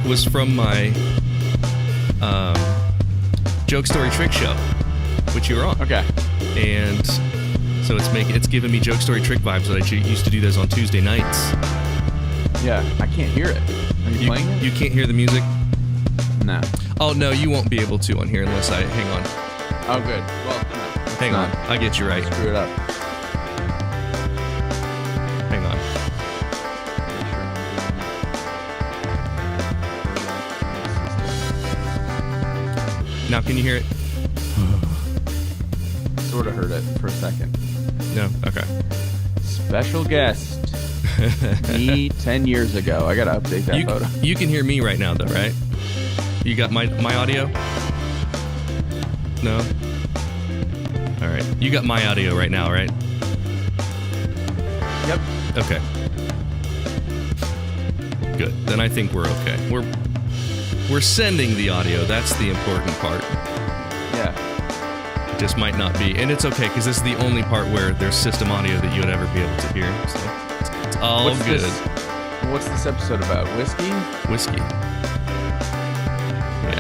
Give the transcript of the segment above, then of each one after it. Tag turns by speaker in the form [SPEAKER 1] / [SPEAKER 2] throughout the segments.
[SPEAKER 1] was from my joke story trick show, which you were on.
[SPEAKER 2] Okay.
[SPEAKER 1] And so it's giving me joke story trick vibes that I used to do those on Tuesday nights.
[SPEAKER 2] Yeah, I can't hear it. Are you playing it?
[SPEAKER 1] You can't hear the music?
[SPEAKER 2] No.
[SPEAKER 1] Oh no, you won't be able to on here unless I hang on.
[SPEAKER 2] Oh, good. Well, no,
[SPEAKER 1] hang on. I get you right.
[SPEAKER 2] Screw it up.
[SPEAKER 1] Hang on. Now can you hear it?
[SPEAKER 2] Sort of heard it for a second.
[SPEAKER 1] No? Okay.
[SPEAKER 2] Special guest. Me 10 years ago. I gotta update that photo.
[SPEAKER 1] You can hear me right now though, right? You got my audio? No? Alright. You got my audio right now, right?
[SPEAKER 2] Yep.
[SPEAKER 1] Okay. Good. Then I think we're okay. We're sending the audio. That's the important part.
[SPEAKER 2] Yeah.
[SPEAKER 1] It just might not be. And it's okay, because this is the only part where there's system audio that you would ever be able to hear. So it's all good.
[SPEAKER 2] What's this episode about? Whiskey?
[SPEAKER 1] Whiskey. Yeah.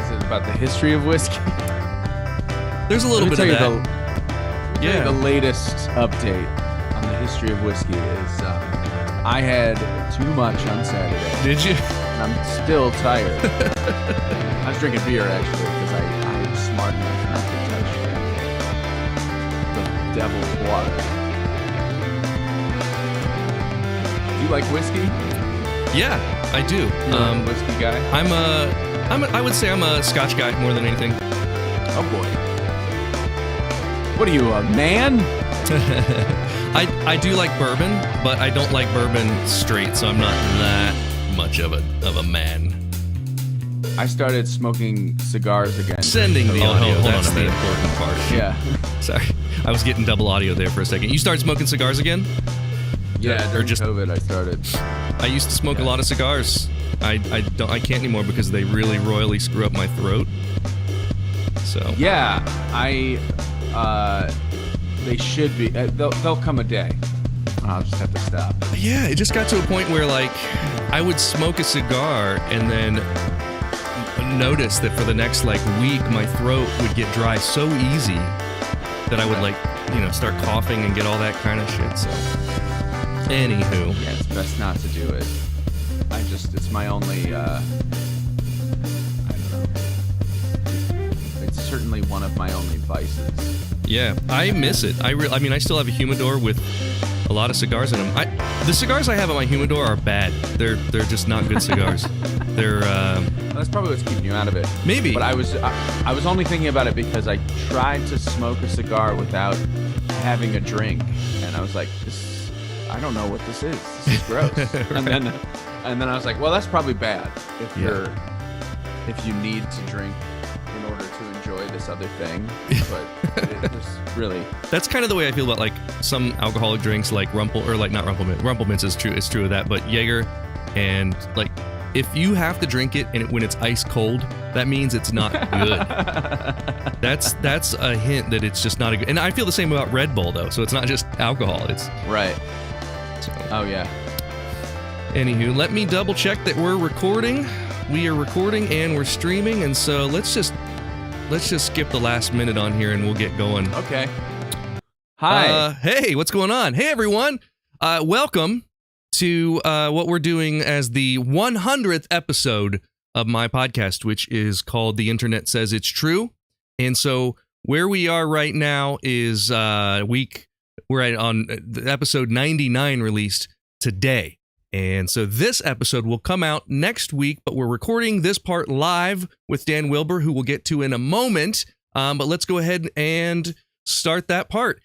[SPEAKER 2] Is it about the history of whiskey?
[SPEAKER 1] There's a little bit of that.
[SPEAKER 2] Yeah. The latest update on the history of whiskey is I had too much on Saturday.
[SPEAKER 1] Did you?
[SPEAKER 2] And I'm still tired. I was drinking beer, actually, because I'm smart enough not to touch the devil's water. Do you like whiskey?
[SPEAKER 1] Yeah, I do.
[SPEAKER 2] You're a whiskey guy?
[SPEAKER 1] I would say I'm a Scotch guy more than anything.
[SPEAKER 2] Oh, boy. What are you, a man?
[SPEAKER 1] I do like bourbon, but I don't like bourbon straight, so I'm not that much of a man.
[SPEAKER 2] I started smoking cigars again.
[SPEAKER 1] Sending the audio, that's the important part.
[SPEAKER 2] Yeah.
[SPEAKER 1] Sorry, I was getting double audio there for a second. You started smoking cigars again?
[SPEAKER 2] Yeah, during COVID I started.
[SPEAKER 1] I used to smoke a lot of cigars. I can't anymore because they really royally screw up my throat. So.
[SPEAKER 2] Yeah, they should be. They'll come a day. I'll just have to stop.
[SPEAKER 1] Yeah, it just got to a point where, like, I would smoke a cigar and then notice that for the next, like, week, my throat would get dry so easy that I would, like, start coughing and get all that kind of shit, so. Anywho.
[SPEAKER 2] Yeah, it's best not to do it. It's my only, I don't know. It's certainly one of my only vices.
[SPEAKER 1] Yeah, I miss it. I mean, I still have a humidor with a lot of cigars in them. The cigars I have in my humidor are bad. They're just not good cigars. They're.
[SPEAKER 2] That's probably what's keeping you out of it.
[SPEAKER 1] Maybe.
[SPEAKER 2] But I was only thinking about it because I tried to smoke a cigar without having a drink, and I was like, I don't know what this is. This is gross. Right. And then I was like, well, that's probably bad if you need to drink in order to enjoy this other thing. But it was really.
[SPEAKER 1] That's kind of the way I feel about, like, some alcoholic drinks, like not Rumpelmint's is true. It's true of that, but Jaeger, and, like, if you have to drink it when it's ice cold, that means it's not good. That's a hint that it's just not a good. And I feel the same about Red Bull though. So it's not just alcohol. It's
[SPEAKER 2] right.
[SPEAKER 1] So.
[SPEAKER 2] Oh yeah.
[SPEAKER 1] Anywho, let me double check that we're recording. We are recording and we're streaming, and so let's just skip the last minute on here and we'll get going.
[SPEAKER 2] Okay. Hi.
[SPEAKER 1] Hey, what's going on? Hey everyone. Welcome to what we're doing as the 100th episode of my podcast, which is called The Internet Says It's True. And so where we are right now is we're on the episode 99 released today. And so this episode will come out next week, but we're recording this part live with Dan Wilbur, who we'll get to in a moment. But let's go ahead and start that part.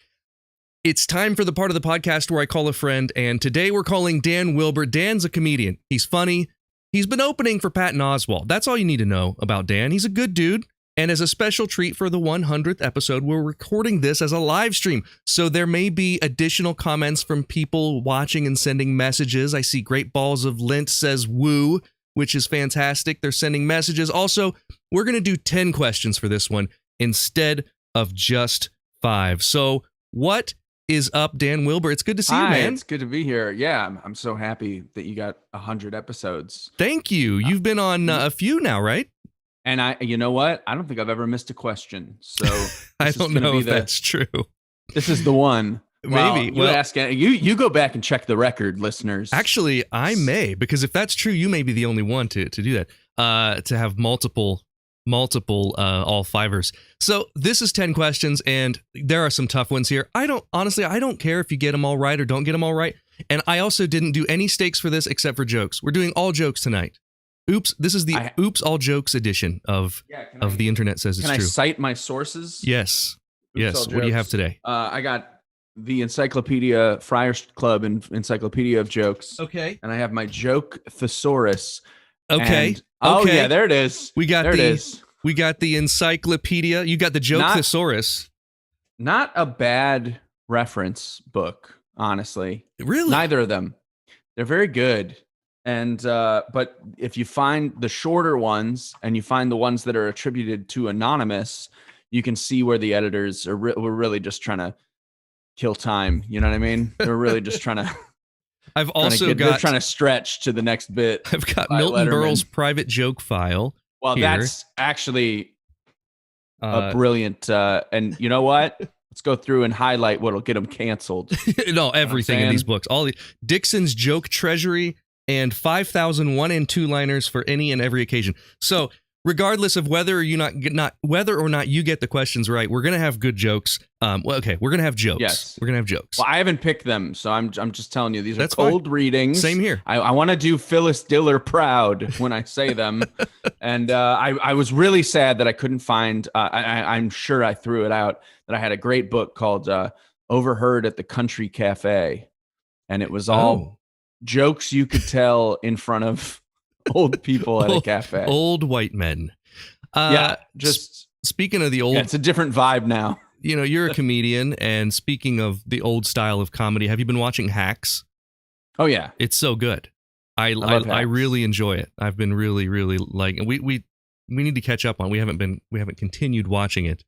[SPEAKER 1] It's time for the part of the podcast where I call a friend, and today we're calling Dan Wilbur. Dan's a comedian. He's funny. He's been opening for Patton Oswalt. That's all you need to know about Dan. He's a good dude. And as a special treat for the 100th episode, we're recording this as a live stream. So there may be additional comments from people watching and sending messages. I see Great Balls of Lint says woo, which is fantastic. They're sending messages. Also, we're going to do 10 questions for this one instead of just 5. So what is up? Dan Wilbur, it's good to see you,
[SPEAKER 2] Hi,
[SPEAKER 1] man.
[SPEAKER 2] it's good to be here. Yeah, I'm so happy that you got 100 episodes.
[SPEAKER 1] Thank you. You've been on a few now, right?
[SPEAKER 2] And you know what? I don't think I've ever missed a question. So
[SPEAKER 1] I don't know if that's true.
[SPEAKER 2] This is the one.
[SPEAKER 1] Maybe.
[SPEAKER 2] You go back and check the record, listeners.
[SPEAKER 1] Actually, I may, because if that's true, you may be the only one to do that. To have multiple all fivers. So this is 10 questions, and there are some tough ones here. I don't care if you get them all right or don't get them all right. And I also didn't do any stakes for this except for jokes. We're doing all jokes tonight. Oops, this is the Oops All Jokes edition of The Internet Says It's True.
[SPEAKER 2] Can I cite my sources?
[SPEAKER 1] Yes. Yes. What do you have today?
[SPEAKER 2] I got the Encyclopedia, Friars Club and Encyclopedia of Jokes.
[SPEAKER 1] Okay.
[SPEAKER 2] And I have my joke thesaurus.
[SPEAKER 1] Okay.
[SPEAKER 2] Okay. Yeah, there it is.
[SPEAKER 1] We got the encyclopedia. You got the joke thesaurus.
[SPEAKER 2] Not a bad reference book, honestly.
[SPEAKER 1] Really?
[SPEAKER 2] Neither of them. They're very good. And but if you find the shorter ones and you find the ones that are attributed to anonymous, you can see where the editors were really just trying to kill time. You know what I mean? They're really just trying to. They're trying to stretch to the next bit.
[SPEAKER 1] I've got Milton Berle's private joke file.
[SPEAKER 2] Well,
[SPEAKER 1] here.
[SPEAKER 2] That's actually a brilliant. And you know what? Let's go through and highlight what'll get them canceled.
[SPEAKER 1] No, everything in these books. All the Dixon's joke treasury and 5,000 one and two liners for any and every occasion. So, regardless of whether or not you get the questions right, we're gonna have good jokes. We're gonna have jokes.
[SPEAKER 2] Yes,
[SPEAKER 1] we're gonna have jokes.
[SPEAKER 2] Well, I haven't picked them, so I'm just telling you these are
[SPEAKER 1] That's
[SPEAKER 2] cold
[SPEAKER 1] fine.
[SPEAKER 2] readings.
[SPEAKER 1] Same here.
[SPEAKER 2] I want to do Phyllis Diller proud when I say them, and I was really sad that I couldn't find. I'm sure I threw it out. That I had a great book called "Overheard at the Country Cafe," and it was all jokes you could tell in front of old people at a cafe.
[SPEAKER 1] Old white men. Speaking of the old...
[SPEAKER 2] Yeah, it's a different vibe now.
[SPEAKER 1] You know, you're a comedian, and speaking of the old style of comedy, have you been watching Hacks?
[SPEAKER 2] Oh, yeah.
[SPEAKER 1] It's so good. I really enjoy it. I've been really, really liking it. We need to catch up on. We haven't continued watching it.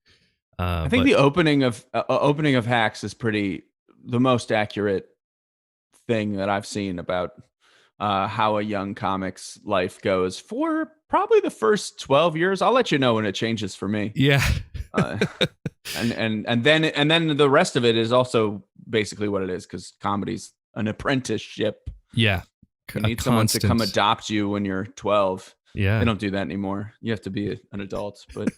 [SPEAKER 2] I think the opening of Hacks is the most accurate thing that I've seen about how a young comic's life goes for probably the first 12 years. I'll let you know when it changes for me.
[SPEAKER 1] Yeah.
[SPEAKER 2] And then the rest of it is also basically what it is, because comedy's an apprenticeship.
[SPEAKER 1] Yeah.
[SPEAKER 2] You need someone to come adopt you when you're 12.
[SPEAKER 1] Yeah.
[SPEAKER 2] They don't do that anymore. You have to be an adult, but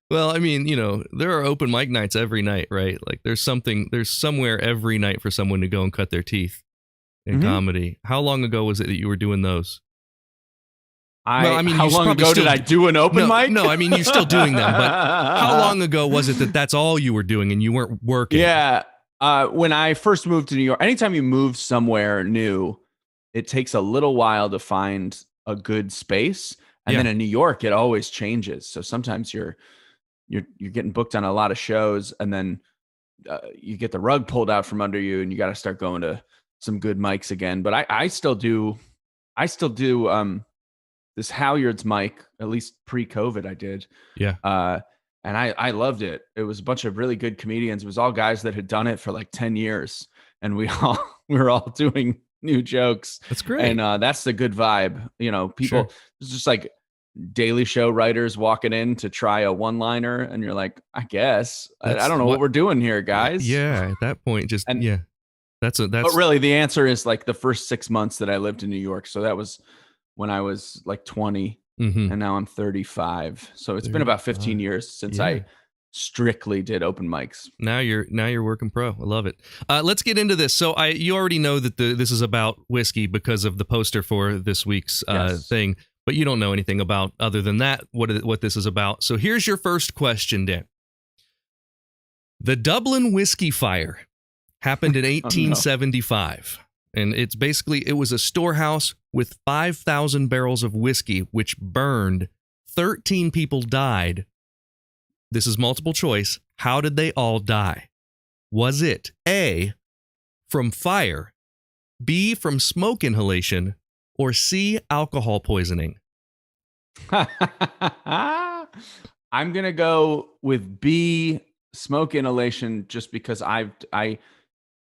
[SPEAKER 1] well, I mean, you know, there are open mic nights every night, right? Like there's somewhere every night for someone to go and cut their teeth in comedy. How long ago was it that you were doing those?
[SPEAKER 2] How long ago did I do an open mic?
[SPEAKER 1] No, I mean, you're still doing them, but how long ago was it that's all you were doing and you weren't working?
[SPEAKER 2] Yeah. When I first moved to New York, anytime you move somewhere new, it takes a little while to find a good space. And then in New York, it always changes. So sometimes you're getting booked on a lot of shows, and then you get the rug pulled out from under you, and you got to start going to some good mics again. But I still do this Halyards mic, at least pre-COVID I did.
[SPEAKER 1] Yeah.
[SPEAKER 2] And I loved it. It was a bunch of really good comedians. It was all guys that had done it for like 10 years. And we were all doing new jokes.
[SPEAKER 1] That's great.
[SPEAKER 2] And that's the good vibe. You know, people, it's just like Daily Show writers walking in to try a one-liner. And you're like, I guess. I don't know what we're doing here, guys.
[SPEAKER 1] Yeah. At that point, But
[SPEAKER 2] really, the answer is like the first 6 months that I lived in New York. So that was when I was like 20, and now I'm 35. So it's been about 15 years since I strictly did open mics.
[SPEAKER 1] Now you're working pro. I love it. Let's get into this. So you already know that this is about whiskey because of the poster for this week's thing, but you don't know anything about other than that what this is about. So here's your first question, Dan. The Dublin Whiskey Fire happened in 1875. And it's basically, it was a storehouse with 5,000 barrels of whiskey, which burned. 13 people died. This is multiple choice. How did they all die? Was it A, from fire, B, from smoke inhalation, or C, alcohol poisoning?
[SPEAKER 2] I'm going to go with B, smoke inhalation just because I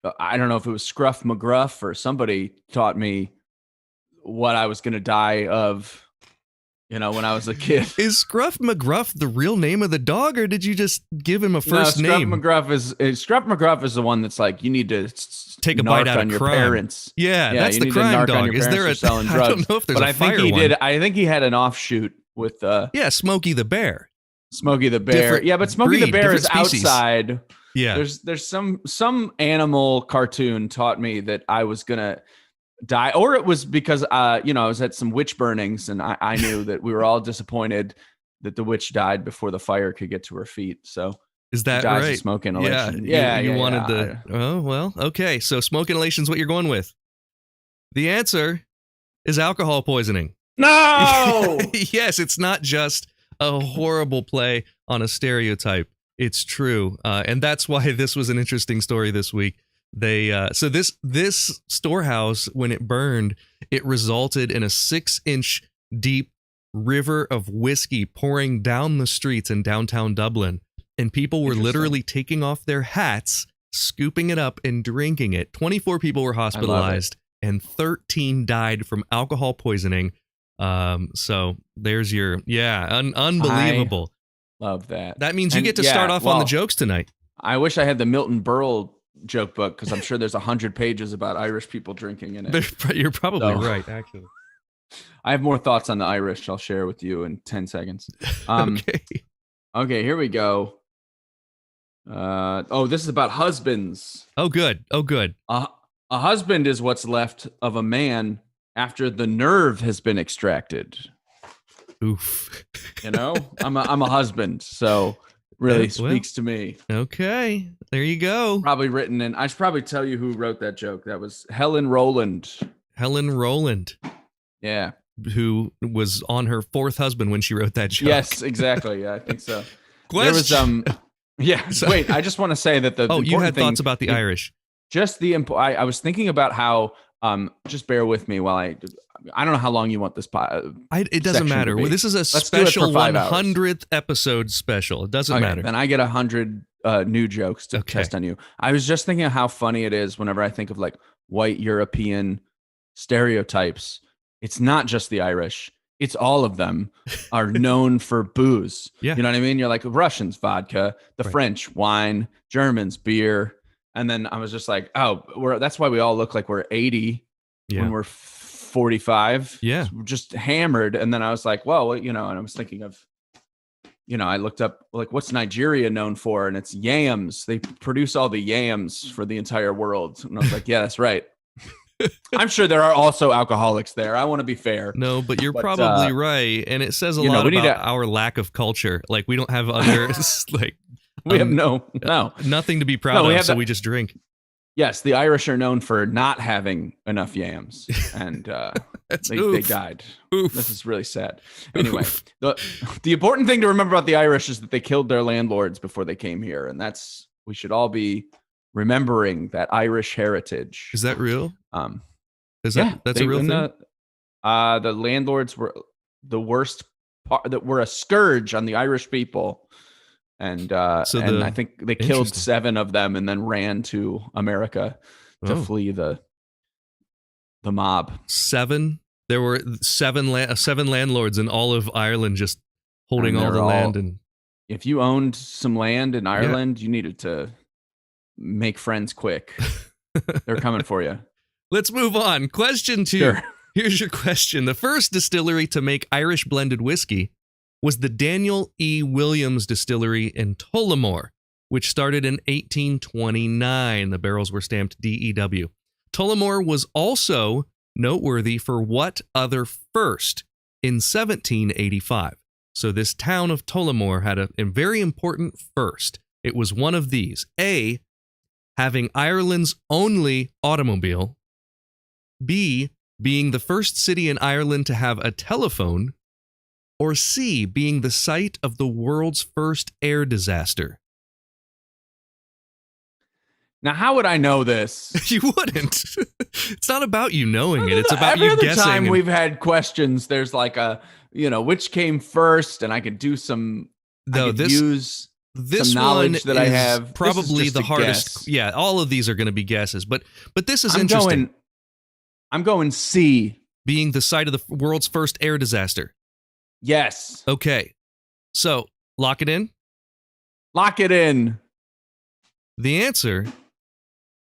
[SPEAKER 2] don't know if it was Scruff McGruff or somebody taught me what I was going to die of, when I was a kid.
[SPEAKER 1] Is Scruff McGruff the real name of the dog, or did you just give him a first name?
[SPEAKER 2] Scruff McGruff is the one that's like, you need to
[SPEAKER 1] take a bite out
[SPEAKER 2] on
[SPEAKER 1] of
[SPEAKER 2] your
[SPEAKER 1] crime.
[SPEAKER 2] Parents.
[SPEAKER 1] Yeah, that's the crime dog. Is there a
[SPEAKER 2] selling drugs?
[SPEAKER 1] I don't know if there's
[SPEAKER 2] but
[SPEAKER 1] a fire one.
[SPEAKER 2] I think he had an offshoot with
[SPEAKER 1] Smokey the Bear.
[SPEAKER 2] Smokey the Bear.
[SPEAKER 1] Different
[SPEAKER 2] But Smokey the Bear is
[SPEAKER 1] species.
[SPEAKER 2] outside.
[SPEAKER 1] Yeah.
[SPEAKER 2] There's some animal cartoon taught me that I was gonna die, or it was because I was at some witch burnings and I knew that we were all disappointed that the witch died before the fire could get to her feet. So
[SPEAKER 1] is that
[SPEAKER 2] right?
[SPEAKER 1] right?
[SPEAKER 2] Smoke inhalation.
[SPEAKER 1] You wanted the. Oh well, okay. So smoke inhalation is what you're going with. The answer is alcohol poisoning.
[SPEAKER 2] No.
[SPEAKER 1] Yes, it's not just a horrible play on a stereotype. It's true, and that's why this was an interesting story this week. So this storehouse, when it burned, it resulted in a 6-inch deep river of whiskey pouring down the streets in downtown Dublin, and people were literally taking off their hats, scooping it up, and drinking it. 24 people were hospitalized, and 13 died from alcohol poisoning. So there's your unbelievable.
[SPEAKER 2] Love that.
[SPEAKER 1] That means you get to start off on the jokes tonight.
[SPEAKER 2] I wish I had the Milton Berle joke book, because I'm sure there's 100 pages about Irish people drinking in it.
[SPEAKER 1] You're probably right, actually.
[SPEAKER 2] I have more thoughts on the Irish I'll share with you in 10 seconds. Okay, here we go. This is about husbands.
[SPEAKER 1] Oh, good.
[SPEAKER 2] A husband is what's left of a man after the nerve has been extracted.
[SPEAKER 1] Oof.
[SPEAKER 2] I'm a husband, so really speaks to me.
[SPEAKER 1] Okay, there you go.
[SPEAKER 2] Probably written in. I should probably tell you who wrote that joke. That was Helen Rowland.
[SPEAKER 1] Helen Rowland.
[SPEAKER 2] Yeah.
[SPEAKER 1] Who was on her fourth husband when she wrote that joke.
[SPEAKER 2] Yes, exactly. Yeah, I think so.
[SPEAKER 1] Question.
[SPEAKER 2] There was Wait, I just want to say that
[SPEAKER 1] you had thoughts about the Irish.
[SPEAKER 2] Just I was thinking about how just bear with me while I don't know how long you want this
[SPEAKER 1] it doesn't matter. This is a special 100th episode special. It doesn't matter.
[SPEAKER 2] Then I get 100 new jokes to test on you. I was just thinking of how funny it is whenever I think of like white European stereotypes. It's not just the Irish. It's all of them are known for booze.
[SPEAKER 1] Yeah.
[SPEAKER 2] You know what I mean? You're like Russians, vodka, the French, wine, Germans, beer. And then I was just like, that's why we all look like we're 80 when we're 45.
[SPEAKER 1] Yeah.
[SPEAKER 2] So we're just hammered. And then I was like, well, and I was thinking of, I looked up like, what's Nigeria known for? And it's yams. They produce all the yams for the entire world. And I was like, yeah, that's right. I'm sure there are also alcoholics there. I want to be fair.
[SPEAKER 1] No, but you're probably right. And it says a lot about our lack of culture. Like we don't have
[SPEAKER 2] we have
[SPEAKER 1] nothing to be proud of, so we just drink.
[SPEAKER 2] Yes, the Irish are known for not having enough yams, and they died.
[SPEAKER 1] Oof.
[SPEAKER 2] This is really sad. Anyway, the important thing to remember about the Irish is that they killed their landlords before they came here, and we should all be remembering that Irish heritage.
[SPEAKER 1] Is that real? That's a real thing?
[SPEAKER 2] The landlords were the worst part, that were a scourge on the Irish people. And I think they killed 7 of them and then ran to America to flee the mob.
[SPEAKER 1] 7? There were 7 landlords in all of Ireland just holding all the land. And
[SPEAKER 2] if you owned some land in Ireland, you needed to make friends quick. They're coming for you.
[SPEAKER 1] Let's move on. Question 2.
[SPEAKER 2] Sure.
[SPEAKER 1] Here's your question. The first distillery to make Irish blended whiskey was the Daniel E. Williams Distillery in Tullamore, which started in 1829. The barrels were stamped DEW. Tullamore was also noteworthy for what other first in 1785. So this town of Tullamore had a very important first. It was one of these. A, having Ireland's only automobile. B, being the first city in Ireland to have a telephone. Or C, being the site of the world's first air disaster.
[SPEAKER 2] Now, how would I know this?
[SPEAKER 1] You wouldn't. It's not about you knowing it. It's about you guessing.
[SPEAKER 2] Every time we've had questions, there's like which came first, and I could do some.
[SPEAKER 1] This this
[SPEAKER 2] some knowledge
[SPEAKER 1] one
[SPEAKER 2] that I
[SPEAKER 1] is
[SPEAKER 2] have.
[SPEAKER 1] probably
[SPEAKER 2] just
[SPEAKER 1] the
[SPEAKER 2] a
[SPEAKER 1] hardest.
[SPEAKER 2] guess.
[SPEAKER 1] Yeah, all of these are going to be guesses, but this is interesting.
[SPEAKER 2] I'm going C.
[SPEAKER 1] Being the site of the world's first air disaster.
[SPEAKER 2] Yes.
[SPEAKER 1] Okay, so lock it in.
[SPEAKER 2] Lock it in.
[SPEAKER 1] The answer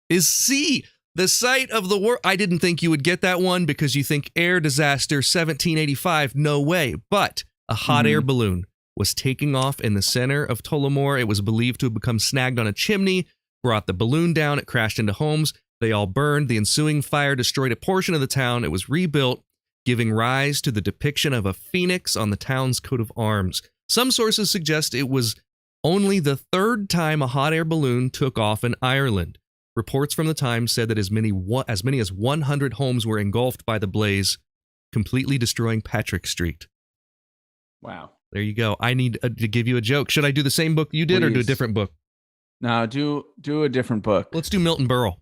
[SPEAKER 1] is C. The site of the world. I didn't think you would get that one because you think air disaster 1785. No way. But a hot air balloon was taking off in the center of Tullamore. It was believed to have become snagged on a chimney, brought the balloon down. It crashed into homes. They all burned. The ensuing fire destroyed a portion of the town. It was rebuilt, giving rise to the depiction of a phoenix on the town's coat of arms. Some sources suggest it was only the third time a hot air balloon took off in Ireland. Reports from the Times said that as many as 100 homes were engulfed by the blaze, completely destroying Patrick Street.
[SPEAKER 2] Wow.
[SPEAKER 1] There you go. I need to give you a joke. Should I do the same book you did or do a different book?
[SPEAKER 2] No, do a different book.
[SPEAKER 1] Let's do Milton Berle.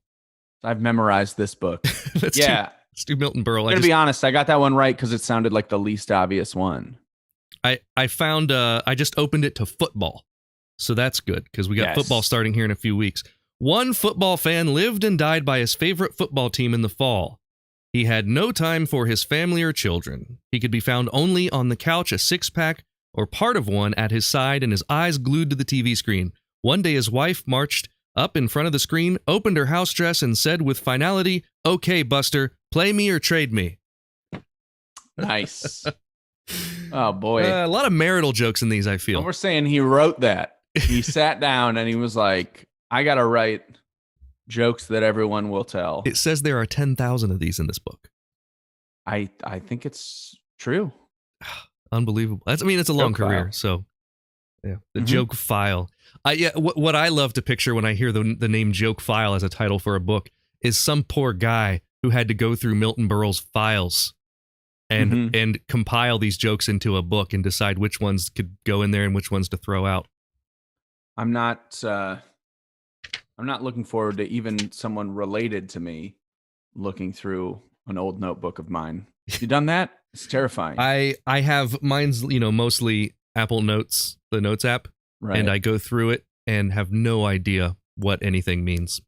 [SPEAKER 2] I've memorized this book.
[SPEAKER 1] Let's do Milton Berle.
[SPEAKER 2] I'm going to be honest. I got that one right because it sounded like the least obvious one.
[SPEAKER 1] I found, I just opened it to football. So that's good because we got football starting here in a few weeks. One football fan lived and died by his favorite football team in the fall. He had no time for his family or children. He could be found only on the couch, a six-pack or part of one at his side, and his eyes glued to the TV screen. One day his wife marched up in front of the screen, opened her house dress, and said with finality, "Okay, Buster, play me or trade me."
[SPEAKER 2] Nice. Oh, boy.
[SPEAKER 1] A lot of marital jokes in these, I feel.
[SPEAKER 2] And we're saying he wrote that. He sat down and he was like, I got to write jokes that everyone will tell.
[SPEAKER 1] It says there are 10,000 of these in this book.
[SPEAKER 2] I think it's true.
[SPEAKER 1] Unbelievable. It's a long career. So, yeah, the joke file. What I love to picture when I hear the name joke file as a title for a book is some poor guy who had to go through Milton Berle's files and compile these jokes into a book and decide which ones could go in there and which ones to throw out.
[SPEAKER 2] I'm not looking forward to even someone related to me looking through an old notebook of mine. You done that? It's terrifying.
[SPEAKER 1] I have mine's, mostly Apple Notes, the Notes app,
[SPEAKER 2] right.
[SPEAKER 1] And I go through it and have no idea what anything means.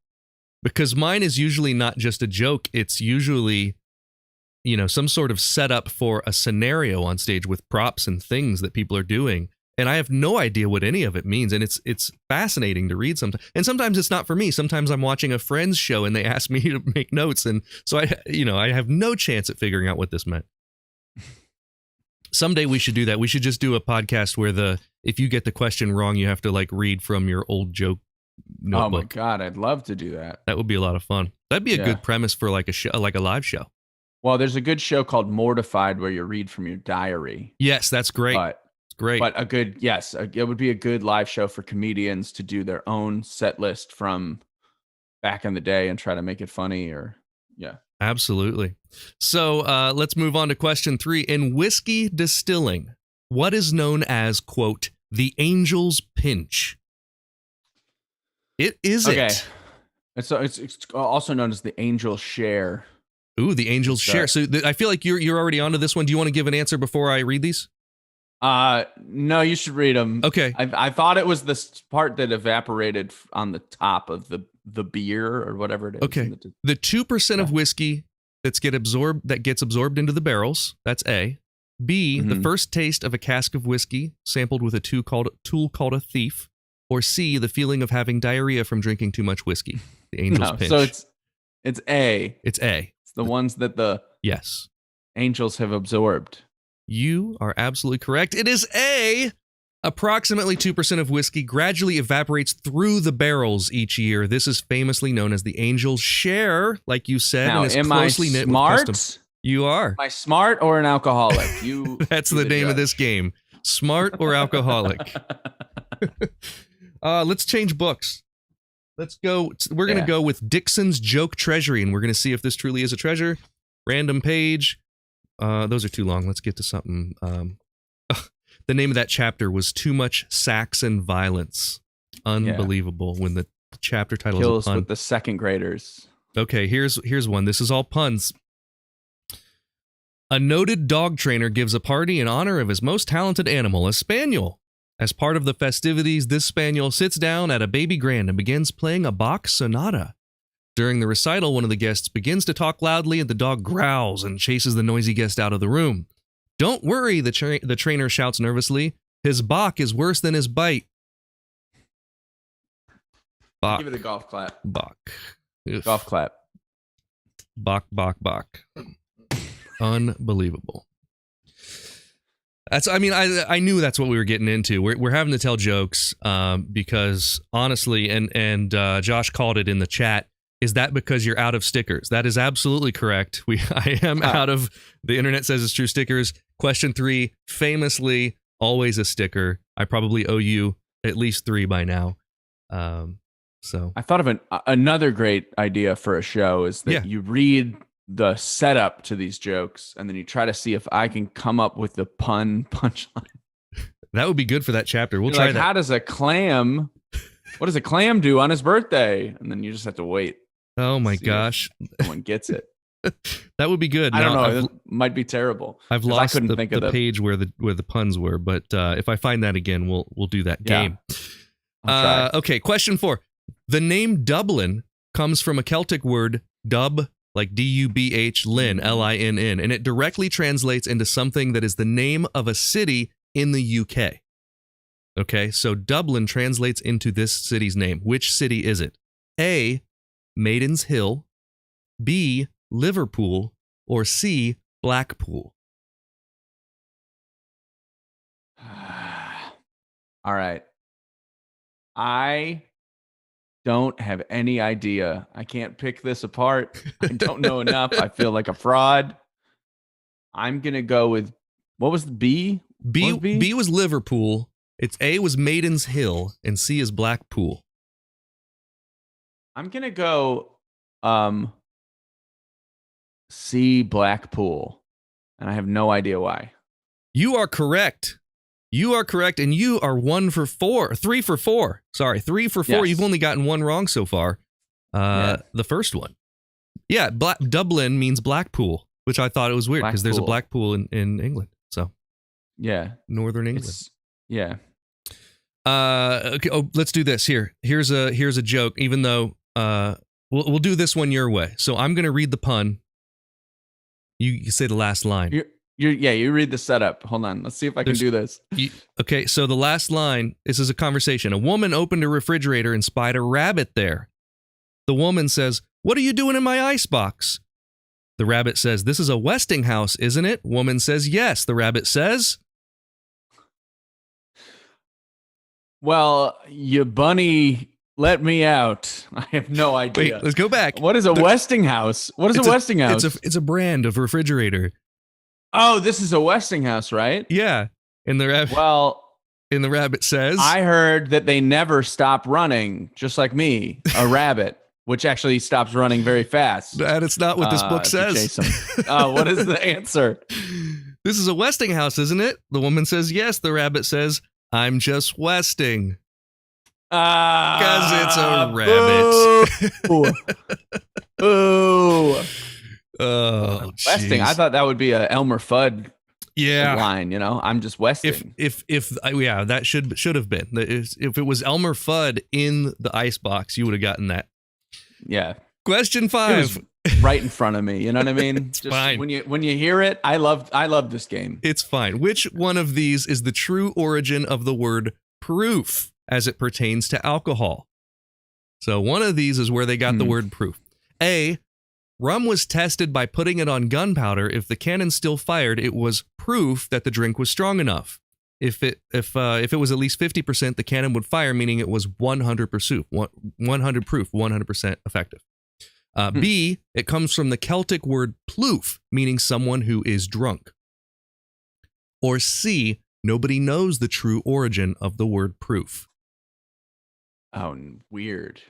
[SPEAKER 1] Because mine is usually not just a joke, it's usually some sort of setup for a scenario on stage with props and things that people are doing. And I have no idea what any of it means. And it's fascinating to read sometimes. And sometimes it's not for me. Sometimes I'm watching a friend's show and they ask me to make notes. And so I have no chance at figuring out what this meant. Someday we should do that. We should just do a podcast where if you get the question wrong, you have to read from your old joke notebook.
[SPEAKER 2] Oh my God, I'd love to do that.
[SPEAKER 1] That would be a lot of fun. That'd be a good premise for a show, like a live show.
[SPEAKER 2] Well, there's a good show called Mortified where you read from your diary.
[SPEAKER 1] Yes, that's great. It's great.
[SPEAKER 2] But it would be a good live show for comedians to do their own set list from back in the day and try to make it funny
[SPEAKER 1] Absolutely. So let's move on to question 3. In whiskey distilling, what is known as, quote, the angel's pinch? It is it.
[SPEAKER 2] It's also known as the angel's share.
[SPEAKER 1] Ooh, the angel's share. So I feel like you're already onto this one. Do you want to give an answer before I read these?
[SPEAKER 2] No, you should read them.
[SPEAKER 1] Okay.
[SPEAKER 2] I thought it was this part that evaporated on the top of the beer or whatever it is.
[SPEAKER 1] Okay. The 2% of whiskey that gets absorbed into the barrels. That's A. B, the first taste of a cask of whiskey sampled with a tool called a thief. Or C, the feeling of having diarrhea from drinking too much whiskey. The angel's pinch.
[SPEAKER 2] So it's A.
[SPEAKER 1] It's A.
[SPEAKER 2] It's the ones that the angels have absorbed.
[SPEAKER 1] You are absolutely correct. It is A. Approximately 2% of whiskey gradually evaporates through the barrels each year. This is famously known as the angel's share, like you said,
[SPEAKER 2] now,
[SPEAKER 1] and is
[SPEAKER 2] am
[SPEAKER 1] closely
[SPEAKER 2] I
[SPEAKER 1] knit
[SPEAKER 2] smart?
[SPEAKER 1] with custom. You are.
[SPEAKER 2] Am I smart or an alcoholic?
[SPEAKER 1] That's the name of this game. Smart or alcoholic. Let's change books. Let's go. We're going to go with Dixon's Joke Treasury, and we're going to see if this truly is a treasure. Random page. Those are too long. Let's get to something. The name of that chapter was Too Much Saxon Violence. Unbelievable when the chapter title
[SPEAKER 2] Kills
[SPEAKER 1] is a pun.
[SPEAKER 2] With the second graders.
[SPEAKER 1] Okay, here's one. This is all puns. A noted dog trainer gives a party in honor of his most talented animal, a spaniel. As part of the festivities, this spaniel sits down at a baby grand and begins playing a Bach sonata. During the recital, one of the guests begins to talk loudly and the dog growls and chases the noisy guest out of the room. Don't worry, the trainer shouts nervously. His Bach is worse than his bite. Bach.
[SPEAKER 2] Give it a golf clap.
[SPEAKER 1] Bach. Oof.
[SPEAKER 2] Golf clap.
[SPEAKER 1] Bach. Unbelievable. I knew that's what we were getting into. We're having to tell jokes because honestly, and Josh called it in the chat. Is that because you're out of stickers? That is absolutely correct. I am out of the internet says it's true stickers. Question 3, famously always a sticker. I probably owe you at least 3 by now. So
[SPEAKER 2] I thought of another great idea for a show is that you read the setup to these jokes and then you try to see if I can come up with the punchline.
[SPEAKER 1] That would be good for that chapter. We'll try that.
[SPEAKER 2] What does a clam do on his birthday? And then you just have to wait.
[SPEAKER 1] Oh my gosh.
[SPEAKER 2] Someone gets it.
[SPEAKER 1] That would be good.
[SPEAKER 2] I don't know. It might be terrible.
[SPEAKER 1] I've lost the page where the puns were, but if I find that again, we'll do that game. Okay, question 4. The name Dublin comes from a Celtic word dub, like D-U-B-H, Lin, L-I-N-N, and it directly translates into something that is the name of a city in the UK. Okay, so Dublin translates into this city's name. Which city is it? A, Maiden's Hill, B, Liverpool, or C, Blackpool?
[SPEAKER 2] All right. I don't have any idea. I can't pick this apart. I don't know enough. I feel like a fraud. I'm going to go with, what was the B?
[SPEAKER 1] B was Liverpool. It's A was Maiden's Hill, and C is Blackpool.
[SPEAKER 2] I'm going to go C, Blackpool. And I have no idea why.
[SPEAKER 1] You are correct. You are correct, and you are 3 for 4. Sorry, 3 for 4. Yes. You've only gotten one wrong so far. The first one. Yeah, Dublin means Blackpool, which I thought it was weird because there's a Blackpool in England. So,
[SPEAKER 2] yeah,
[SPEAKER 1] Northern England.
[SPEAKER 2] Yeah.
[SPEAKER 1] Okay. Oh, let's do this. Here's a joke. Even though we'll do this one your way. So I'm gonna read the pun. You say the last line.
[SPEAKER 2] You read the setup. Hold on. Let's see if I can do this.
[SPEAKER 1] Okay, so the last line, this is a conversation. A woman opened a refrigerator and spied a rabbit there. The woman says, "What are you doing in my icebox?" The rabbit says, "This is a Westinghouse, isn't it?" Woman says, "Yes." The rabbit says,
[SPEAKER 2] "Well, you bunny let me out. I have no idea."
[SPEAKER 1] Wait, let's go back.
[SPEAKER 2] What is a Westinghouse? What is a Westinghouse?
[SPEAKER 1] It's a brand of refrigerator.
[SPEAKER 2] Oh, this is a Westinghouse, right?
[SPEAKER 1] Yeah. And the rabbit says,
[SPEAKER 2] I heard that they never stop running, just like me, a rabbit, which actually stops running very fast.
[SPEAKER 1] That it's not what this book says.
[SPEAKER 2] What is the answer?
[SPEAKER 1] This is a Westinghouse, isn't it? The woman says, yes. The rabbit says, I'm just westing. Because it's a rabbit.
[SPEAKER 2] Ooh.
[SPEAKER 1] Oh,
[SPEAKER 2] westing. I thought that would be a Elmer Fudd line, I'm just westing.
[SPEAKER 1] If that should have been. If it was Elmer Fudd in the icebox, you would have gotten that.
[SPEAKER 2] Yeah.
[SPEAKER 1] Question 5.
[SPEAKER 2] Right in front of me, you know what I mean?
[SPEAKER 1] It's fine.
[SPEAKER 2] When you hear it, I love this game.
[SPEAKER 1] It's fine. Which one of these is the true origin of the word proof as it pertains to alcohol? So one of these is where they got the word proof. A, rum was tested by putting it on gunpowder. If the cannon still fired, it was proof that the drink was strong enough. If it was at least 50%, the cannon would fire, meaning it was 100 proof, 100% effective. B, it comes from the Celtic word ploof, meaning someone who is drunk. Or C, nobody knows the true origin of the word proof.
[SPEAKER 2] Oh, weird.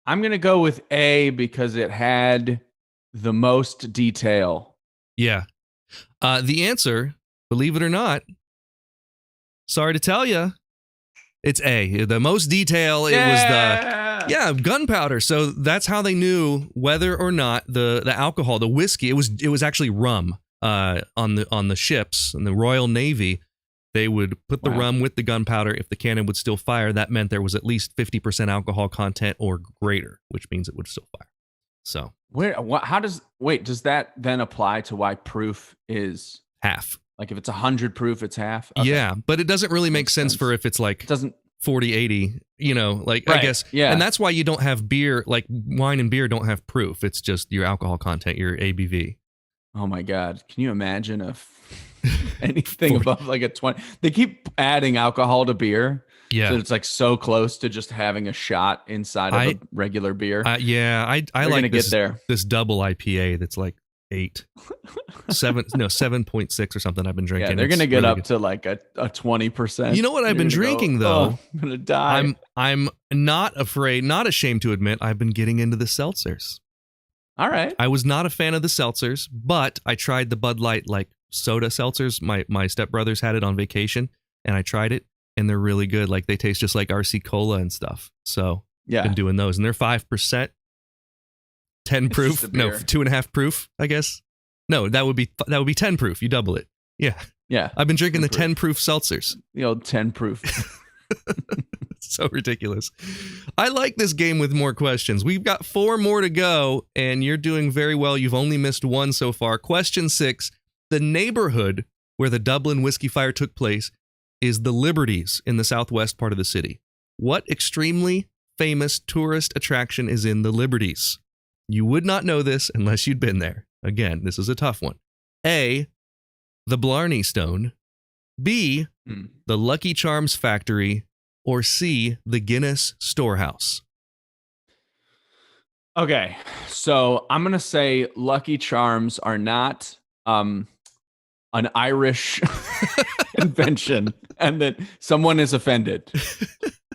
[SPEAKER 2] I'm going to go with A because it had the most detail.
[SPEAKER 1] Yeah. The answer, believe it or not, sorry to tell you, it's A. The most detail, it was gunpowder. So that's how they knew whether or not the alcohol, the whiskey, it was actually rum on the ships in the Royal Navy. They would put the rum with the gunpowder. If the cannon would still fire, that meant there was at least 50% alcohol content or greater, which means it would still fire. So
[SPEAKER 2] does that then apply to why proof is
[SPEAKER 1] half?
[SPEAKER 2] Like if it's 100 proof, it's half? Okay.
[SPEAKER 1] Yeah, but it doesn't really make sense for if it's like
[SPEAKER 2] it doesn't
[SPEAKER 1] 40-80, I guess.
[SPEAKER 2] Yeah.
[SPEAKER 1] And that's why you don't have beer, like wine and beer don't have proof. It's just your alcohol content, your ABV.
[SPEAKER 2] Oh my God. Can you imagine anything above like a 20? They keep adding alcohol to beer.
[SPEAKER 1] Yeah.
[SPEAKER 2] So it's like so close to just having a shot inside of a regular beer.
[SPEAKER 1] I like
[SPEAKER 2] get there.
[SPEAKER 1] This double IPA that's like 7.6 or something I've been drinking.
[SPEAKER 2] Yeah, they're going to get up to like a 20%.
[SPEAKER 1] You know what I've been drinking though?
[SPEAKER 2] Oh, I'm going to die.
[SPEAKER 1] I'm not ashamed to admit I've been getting into the seltzers.
[SPEAKER 2] All right.
[SPEAKER 1] I was not a fan of the seltzers, but I tried the Bud Light like soda seltzers. My stepbrothers had it on vacation and I tried it and they're really good. Like they taste just like RC Cola and stuff. So
[SPEAKER 2] yeah,
[SPEAKER 1] been doing those and they're 5%. 10 proof, no, 2.5 proof, I guess. No, that would be 10 proof. You double it. Yeah. I've been drinking the 10 proof seltzers.
[SPEAKER 2] The old 10 proof.
[SPEAKER 1] So ridiculous. I like this game with more questions. We've got 4 more to go, and you're doing very well. You've only missed 1 so far. Question 6: the neighborhood where the Dublin whiskey fire took place is the Liberties in the southwest part of the city. What extremely famous tourist attraction is in the Liberties? You would not know this unless you'd been there. Again, this is a tough one. A, the Blarney Stone. B, the Lucky Charms factory. Or C, the Guinness Storehouse.
[SPEAKER 2] Okay, so I'm going to say Lucky Charms are not an Irish invention and that someone is offended.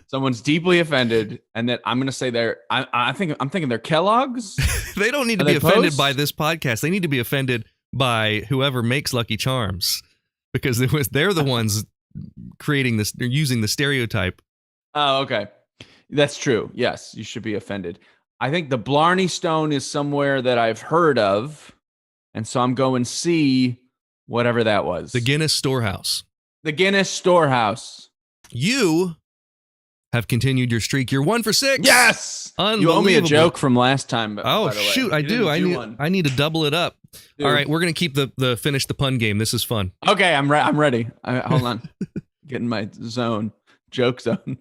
[SPEAKER 2] Someone's deeply offended, and that I'm going to say I'm thinking they're Kellogg's.
[SPEAKER 1] They don't need to be offended by this podcast. They need to be offended by whoever makes Lucky Charms, because they're the ones creating this. They're using the stereotype.
[SPEAKER 2] Oh, okay, that's true. Yes, you should be offended. I think the Blarney Stone is somewhere that I've heard of, and so I'm going C, whatever that was.
[SPEAKER 1] The Guinness Storehouse.
[SPEAKER 2] The Guinness Storehouse.
[SPEAKER 1] You have continued your streak. You're 1 for 6.
[SPEAKER 2] Yes. You owe me a joke from last time.
[SPEAKER 1] Oh, by the way. Shoot, I do. I need to double it up. Dude. All right, we're gonna keep the finish the pun game. This is fun.
[SPEAKER 2] Okay, I'm ready. Hold on, getting my zone, joke zone.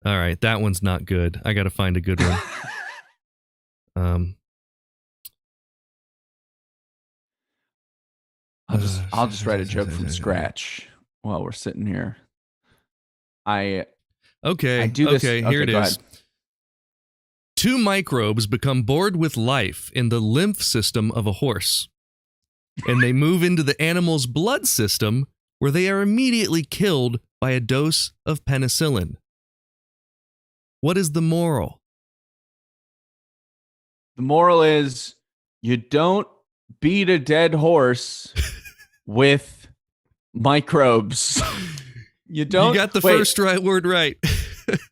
[SPEAKER 1] All right, that one's not good. I got to find a good one.
[SPEAKER 2] I'll just write a joke from scratch while we're sitting here. I do this.
[SPEAKER 1] Okay, here it is. 2 microbes become bored with life in the lymph system of a horse, and they move into the animal's blood system, where they are immediately killed by a dose of penicillin. What is the moral?
[SPEAKER 2] The moral is you don't beat a dead horse with microbes. You don't.
[SPEAKER 1] You got the first word right.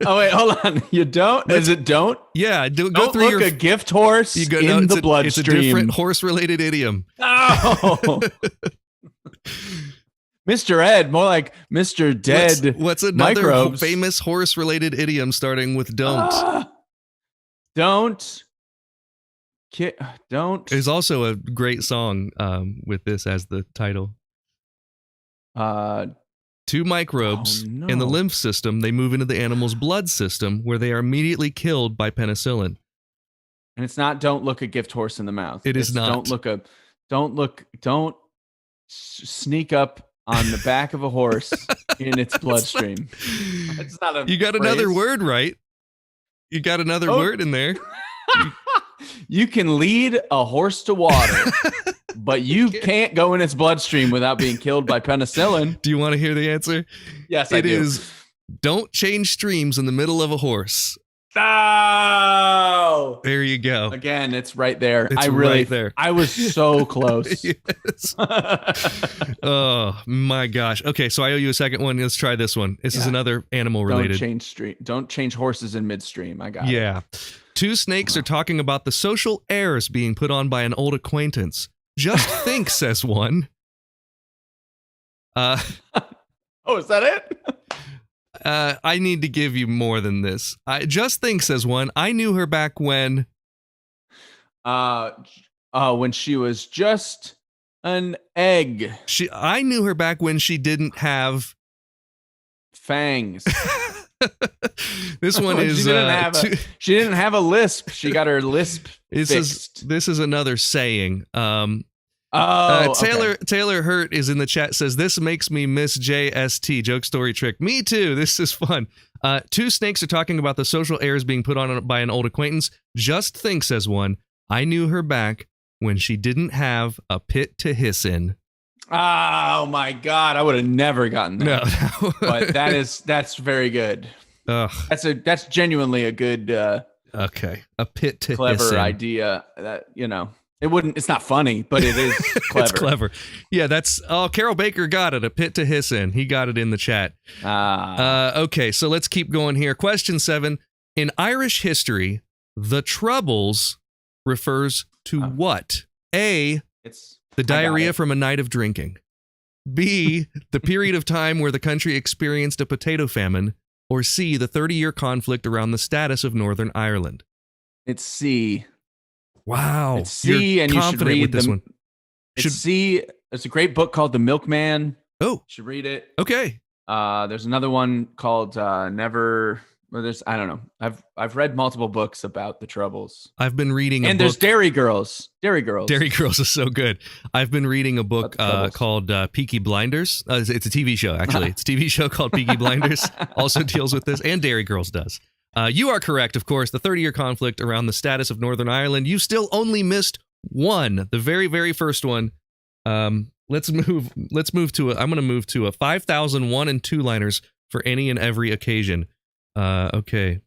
[SPEAKER 2] Oh, wait, hold on. You don't? Is it don't?
[SPEAKER 1] Yeah.
[SPEAKER 2] Don't look a gift horse in the bloodstream.
[SPEAKER 1] It's a different horse-related idiom.
[SPEAKER 2] Oh. Mr. Ed, more like Mr. Dead.
[SPEAKER 1] What's another
[SPEAKER 2] microbes.
[SPEAKER 1] Famous horse-related idiom starting with don't?
[SPEAKER 2] Don't.
[SPEAKER 1] There's also a great song with this as the title. 2 microbes in the lymph system. They move into the animal's blood system, where they are immediately killed by penicillin.
[SPEAKER 2] And it's not don't look a gift horse in the mouth.
[SPEAKER 1] It's not.
[SPEAKER 2] Don't sneak up on the back of a horse in its bloodstream. It's not a
[SPEAKER 1] You got
[SPEAKER 2] phrase.
[SPEAKER 1] Another word right. You got another word in there.
[SPEAKER 2] You can lead a horse to water, but you can't go in its bloodstream without being killed by penicillin.
[SPEAKER 1] Do you want to hear the answer?
[SPEAKER 2] Yes, I do.
[SPEAKER 1] It is don't change streams in the middle of a horse.
[SPEAKER 2] Oh!
[SPEAKER 1] There you go.
[SPEAKER 2] Again, it's right there.
[SPEAKER 1] It's right there.
[SPEAKER 2] I was so close.
[SPEAKER 1] Yes. Oh my gosh. Okay, so I owe you a second one. Let's try this one. This is another animal related.
[SPEAKER 2] Don't change horses in midstream. I got it.
[SPEAKER 1] Yeah. 2 snakes are talking about the social airs being put on by an old acquaintance. Just think, says one.
[SPEAKER 2] Oh, is that it?
[SPEAKER 1] I need to give you more than this. Just think, says one. I knew her back when.
[SPEAKER 2] When she was just an egg.
[SPEAKER 1] I knew her back when she didn't have
[SPEAKER 2] fangs.
[SPEAKER 1] This one is.
[SPEAKER 2] She didn't have a lisp. She got her lisp fixed.
[SPEAKER 1] This is another saying.
[SPEAKER 2] Okay.
[SPEAKER 1] Taylor Hurt is in the chat, says, this makes me miss JST, joke story trick. Me too. This is fun. Two snakes are talking about the social airs being put on by an old acquaintance. Just think, says one. I knew her back when she didn't have a pit to hiss in.
[SPEAKER 2] Oh my God, I would have never gotten that.
[SPEAKER 1] No.
[SPEAKER 2] But that's very good.
[SPEAKER 1] Ugh.
[SPEAKER 2] That's genuinely a good
[SPEAKER 1] okay. A pit to
[SPEAKER 2] clever
[SPEAKER 1] hiss in.
[SPEAKER 2] idea. That it's not funny, but it is clever.
[SPEAKER 1] It's clever. Yeah, Carol Baker got it. A pit to hiss in. He got it in the chat. Okay, so let's keep going here. Question 7. In Irish history, the Troubles refers to what? A, the diarrhea from a night of drinking. B, the period of time where the country experienced a potato famine. Or C, the 30-year conflict around the status of Northern Ireland.
[SPEAKER 2] It's C.
[SPEAKER 1] Wow.
[SPEAKER 2] It's C,
[SPEAKER 1] you're
[SPEAKER 2] and you should
[SPEAKER 1] confident
[SPEAKER 2] read
[SPEAKER 1] with this one.
[SPEAKER 2] It's C. It's a great book called The Milkman.
[SPEAKER 1] Oh.
[SPEAKER 2] You should read it.
[SPEAKER 1] Okay.
[SPEAKER 2] There's another one called Never... I don't know. I've read multiple books about the Troubles.
[SPEAKER 1] I've been reading a book.
[SPEAKER 2] And there's Dairy Girls. Dairy Girls is
[SPEAKER 1] so good. I've been reading a book called Peaky Blinders. It's a TV show, actually. It's a TV show called Peaky Blinders. Also deals with this, and Dairy Girls does. You are correct, of course. The 30-year conflict around the status of Northern Ireland. You still only missed one, the very, very first one. Let's move to I'm going to move to a 5,001 and 2-liners for any and every occasion. Okay.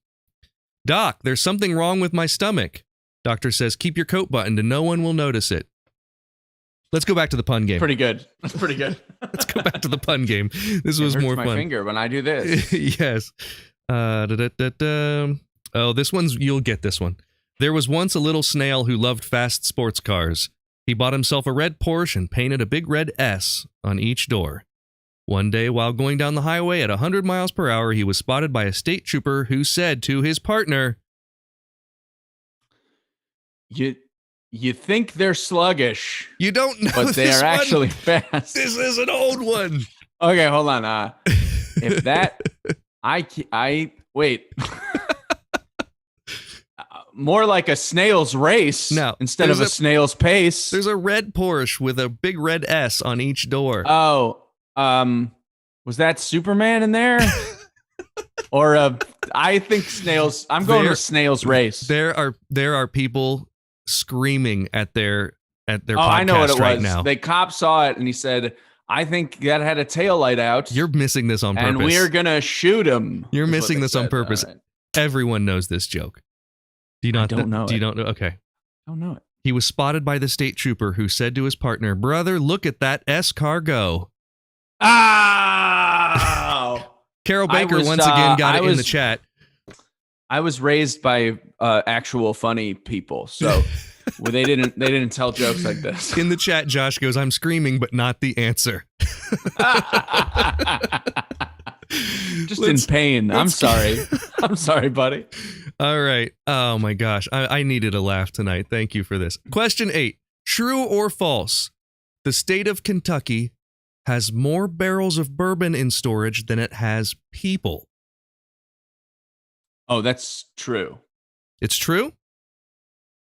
[SPEAKER 1] Doc, there's something wrong with my stomach. Doctor says, keep your coat buttoned and no one will notice it. Let's go back to the pun game.
[SPEAKER 2] Pretty good. That's pretty good.
[SPEAKER 1] Let's go back to the pun game. This was more fun.
[SPEAKER 2] My finger when I do this.
[SPEAKER 1] Yes. Oh, this one's, you'll get this one. There was once a little snail who loved fast sports cars. He bought himself a red Porsche and painted a big red S on each door. One day, while going down the highway at 100 miles per hour, he was spotted by a state trooper who said to his partner,
[SPEAKER 2] You think they're sluggish.
[SPEAKER 1] You don't know
[SPEAKER 2] but they're
[SPEAKER 1] one.
[SPEAKER 2] Actually fast.
[SPEAKER 1] This is an old one.
[SPEAKER 2] Okay, hold on. If that... I wait. More like a snail's race instead of a snail's pace.
[SPEAKER 1] There's a red Porsche with a big red S on each door.
[SPEAKER 2] Oh, was that Superman in there? Or I think snails. I'm going to snail's race.
[SPEAKER 1] There are people screaming at their podcast
[SPEAKER 2] I know what it
[SPEAKER 1] right
[SPEAKER 2] was.
[SPEAKER 1] now.
[SPEAKER 2] The cop saw it and he said, I think that had a tail light out.
[SPEAKER 1] You're missing this on purpose.
[SPEAKER 2] And we're going to shoot him.
[SPEAKER 1] You're missing this on purpose. Right. Everyone knows this joke. Do you not know? Do you don't know? Okay.
[SPEAKER 2] I don't know it.
[SPEAKER 1] He was spotted by the state trooper who said to his partner, brother, look at that S car go.
[SPEAKER 2] Oh!
[SPEAKER 1] Carol Baker once again got it in the chat.
[SPEAKER 2] I was raised by actual funny people, so they didn't tell jokes like this.
[SPEAKER 1] In the chat, Josh goes, I'm screaming, but not the answer.
[SPEAKER 2] Just in pain. I'm sorry. I'm sorry, buddy.
[SPEAKER 1] All right. Oh my gosh. I needed a laugh tonight. Thank you for this. Question 8. True or false? The state of Kentucky has more barrels of bourbon in storage than it has people.
[SPEAKER 2] Oh, that's true.
[SPEAKER 1] It's true?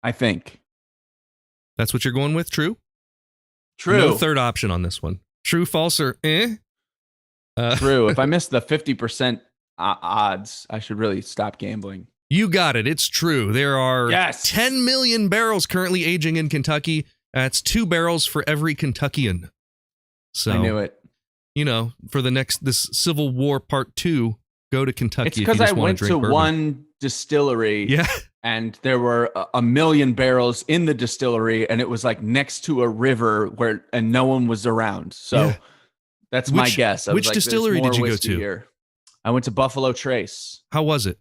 [SPEAKER 2] I think.
[SPEAKER 1] That's what you're going with? True?
[SPEAKER 2] True.
[SPEAKER 1] No third option on this one. True, false, or eh?
[SPEAKER 2] True. If I miss the 50% odds, I should really stop gambling.
[SPEAKER 1] You got it. It's true. There are 10 million barrels currently aging in Kentucky. That's 2 barrels for every Kentuckian. So
[SPEAKER 2] I knew it.
[SPEAKER 1] You know, for this Civil War Part 2, go to Kentucky.
[SPEAKER 2] It's because I went to
[SPEAKER 1] bourbon.
[SPEAKER 2] One distillery.
[SPEAKER 1] Yeah.
[SPEAKER 2] And there were 1 million barrels in the distillery, and it was like next to a river and no one was around. So that's my guess.
[SPEAKER 1] Which distillery did you go to?
[SPEAKER 2] Here. I went to Buffalo Trace.
[SPEAKER 1] How was it?